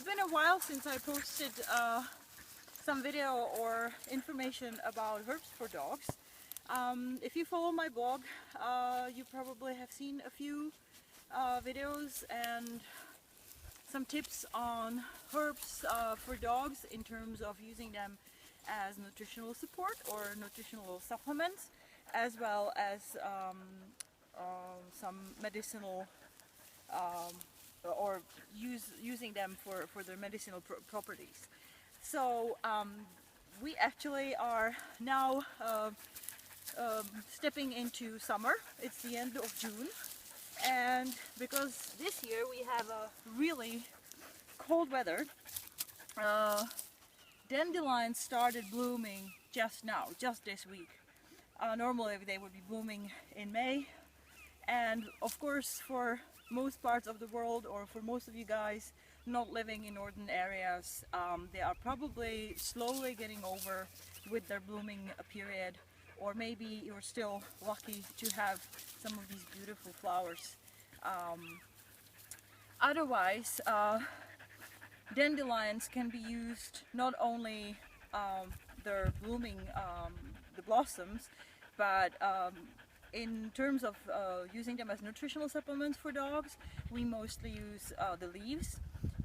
been a while since I posted some video or information about herbs for dogs. If you follow my blog, you probably have seen a few videos and some tips on herbs for dogs in terms of using them as nutritional support or nutritional supplements, as well as some medicinal or using them for their medicinal properties. So we actually are now stepping into summer. It's the end of June, and because this year we have a really cold weather, dandelions started blooming just now, just this week. Normally they would be blooming in May, and of course for most parts of the world, or for most of you guys not living in northern areas, they are probably slowly getting over with their blooming period, or maybe you're still lucky to have some of these beautiful flowers. Otherwise, dandelions can be used not only their blooming, the blossoms, but in terms of using them as nutritional supplements for dogs, we mostly use the leaves.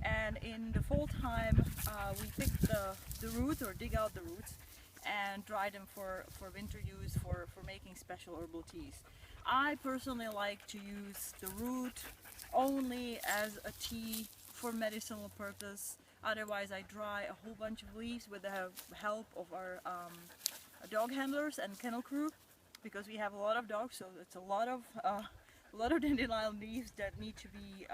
And in the fall time, we pick the roots, or dig out the roots, and dry them for winter use, for making special herbal teas. I personally like to use the root only as a tea for medicinal purpose. Otherwise I dry a whole bunch of leaves with the help of our dog handlers and kennel crew, because we have a lot of dogs, so it's a lot of dandelion leaves that need to be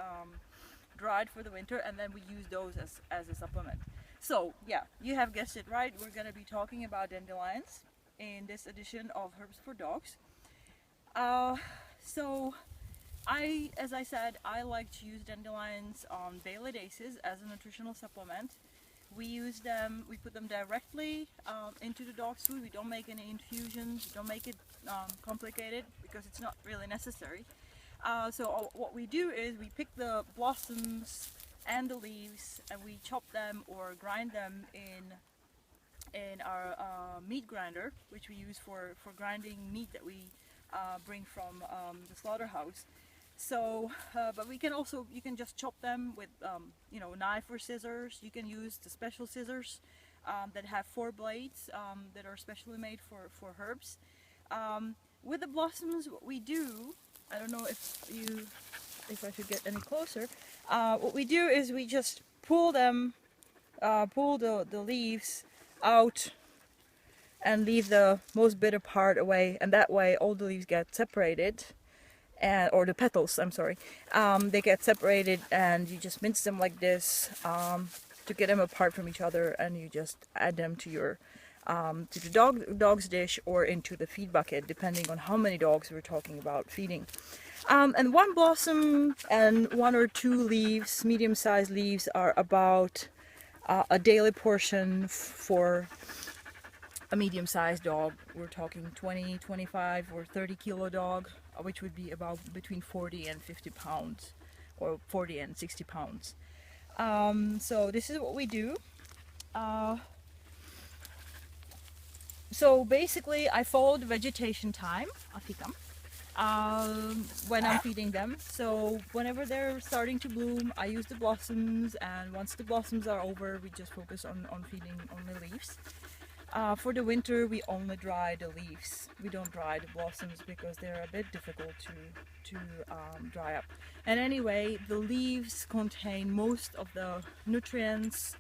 dried for the winter, and then we use those as a supplement. So yeah, you have guessed it right, we're going to be talking about dandelions in this edition of Herbs for Dogs. So as I said, I like to use dandelions on daily basis as a nutritional supplement. We use them, we put them directly into the dog's food. We don't make any infusions, we don't make it complicated, because it's not really necessary. So what we do is we pick the blossoms and the leaves, and we chop them or grind them in our meat grinder, which we use for grinding meat that we bring from the slaughterhouse. So, but you can just chop them with, knife or scissors. You can use the special scissors that have 4 blades that are specially made for herbs. With the blossoms, what we do, I don't know if I should get any closer. What we do is we just pull them, pull the leaves out and leave the most bitter part away, and that way all the leaves get separated. Or the petals, I'm sorry, they get separated, and you just mince them like this to get them apart from each other, and you just add them to your to the dog's dish or into the feed bucket, depending on how many dogs we're talking about feeding. And 1 blossom and 1 or 2 leaves, medium-sized leaves, are about a daily portion for a medium-sized dog. We're talking 20, 25 or 30 kilo dog, which would be about between 40 and 50 pounds, or 40 and 60 pounds. So this is what we do. So basically I follow the vegetation time when I'm feeding them. So whenever they're starting to bloom, I use the blossoms, and once the blossoms are over, we just focus on feeding only leaves. For the winter, we only dry the leaves. We don't dry the blossoms because they're a bit difficult to dry up. And anyway, the leaves contain most of the nutrients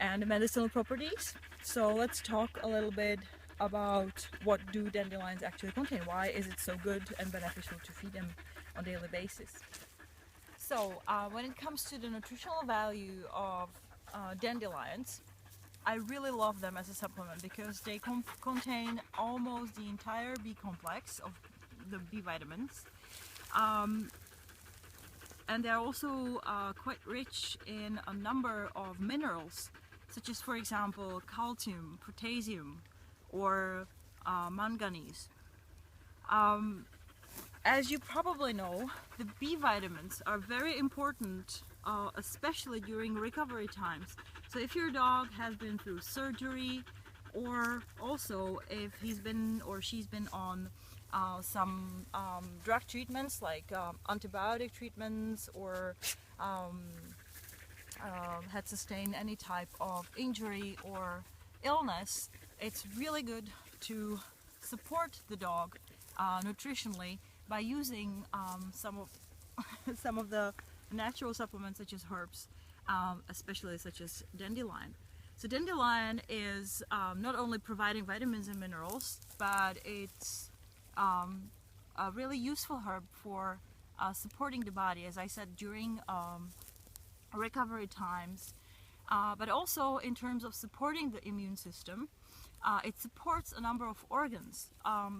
and the medicinal properties. So let's talk a little bit about what do dandelions actually contain. Why is it so good and beneficial to feed them on a daily basis? So when it comes to the nutritional value of dandelions, I really love them as a supplement because they contain almost the entire B complex of the B vitamins, and they're also quite rich in a number of minerals, such as, for example, calcium, potassium, or manganese. As you probably know, the B vitamins are very important especially during recovery times. So if your dog has been through surgery, or also if he's been or she's been on some drug treatments like antibiotic treatments, or um, had sustained any type of injury or illness, it's really good to support the dog nutritionally by using some of some of the natural supplements such as herbs, especially such as dandelion. So dandelion is not only providing vitamins and minerals, but it's a really useful herb for supporting the body, as I said, during recovery times, but also in terms of supporting the immune system. It supports a number of organs.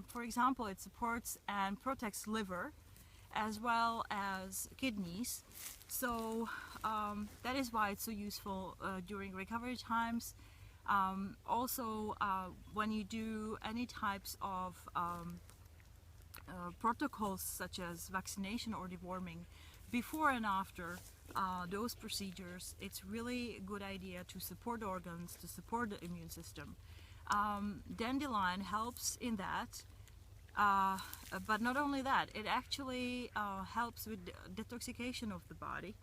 For example, it supports and protects liver as well as kidneys. So that is why it's so useful during recovery times. Also, when you do any types of protocols such as vaccination or deworming, before and after those procedures, it's really a good idea to support organs, to support the immune system. Dandelion helps in that, but not only that, it actually helps with detoxification of the body.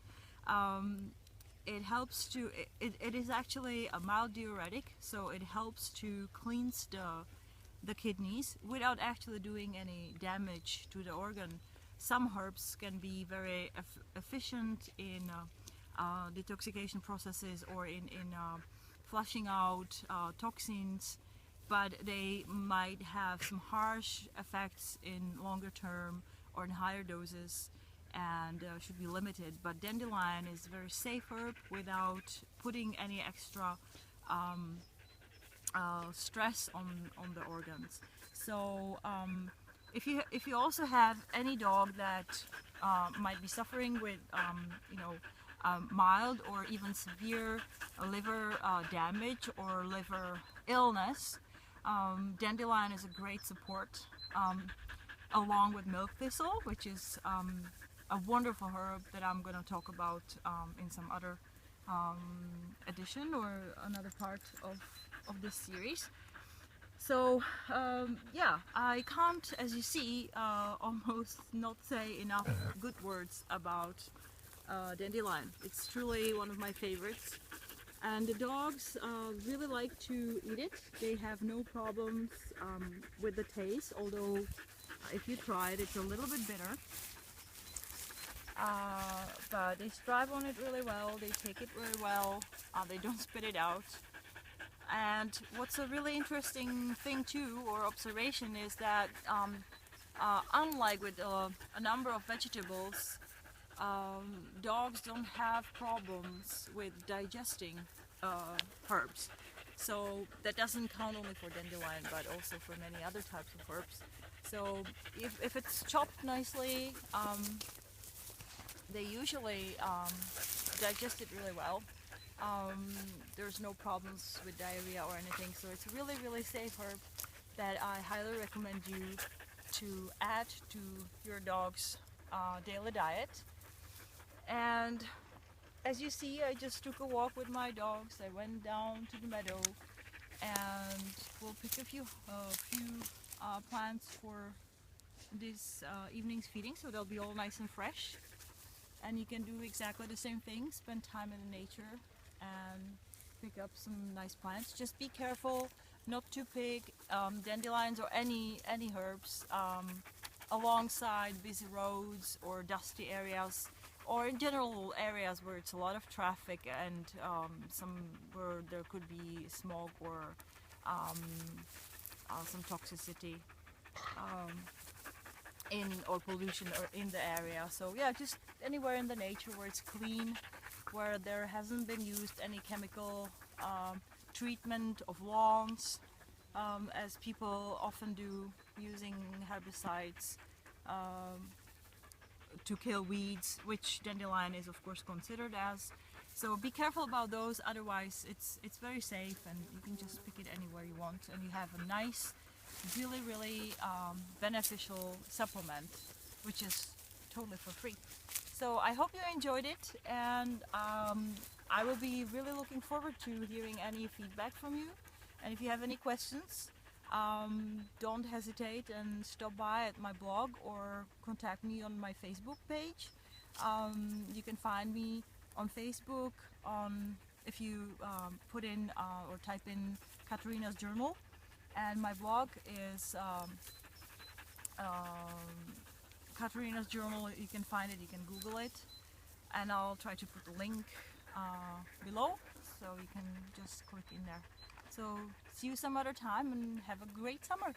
It helps to, it is actually a mild diuretic, so it helps to cleanse the kidneys without actually doing any damage to the organ. Some herbs can be very efficient in detoxification processes or in flushing out toxins, but they might have some harsh effects in longer term or in higher doses, and should be limited. But dandelion is a very safe herb without putting any extra stress on the organs. So if you also have any dog that might be suffering with mild or even severe liver damage or liver illness, dandelion is a great support, along with milk thistle, which is a wonderful herb that I'm going to talk about in some other edition or another part of this series. So yeah, I can't, as you see, almost not say enough good words about dandelion. It's truly one of my favorites, and the dogs really like to eat it. They have no problems with the taste, although if you try it, it's a little bit bitter. But they strive on it really well, they take it really well, they don't spit it out. And what's a really interesting thing too, or observation, is that unlike with a number of vegetables, dogs don't have problems with digesting herbs. So that doesn't count only for dandelion, but also for many other types of herbs. So if it's chopped nicely, they usually digest it really well. There's no problems with diarrhea or anything, so it's a really, really safe herb that I highly recommend you to add to your dog's daily diet. And as you see, I just took a walk with my dogs. I went down to the meadow, and we'll pick a few plants for this evening's feeding, so they'll be all nice and fresh. And you can do exactly the same thing, spend time in nature and pick up some nice plants. Just be careful not to pick dandelions or any herbs alongside busy roads or dusty areas, or in general areas where it's a lot of traffic and some where there could be smoke or some toxicity or pollution or in the area. So yeah, just anywhere in the nature where it's clean, where there hasn't been used any chemical treatment of lawns, as people often do, using herbicides to kill weeds, which dandelion is of course considered as. So be careful about those, otherwise it's very safe and you can just pick it anywhere you want, and you have a nice, really beneficial supplement, which is totally for free. So I hope you enjoyed it, and I will be really looking forward to hearing any feedback from you. And if you have any questions, don't hesitate and stop by at my blog or contact me on my Facebook page. You can find me on Facebook if you put in or type in Katarina's Journal, and my blog is Katarina's Journal. You can find it, you can Google it, and I'll try to put a link below so you can just click in there. So see you some other time and have a great summer.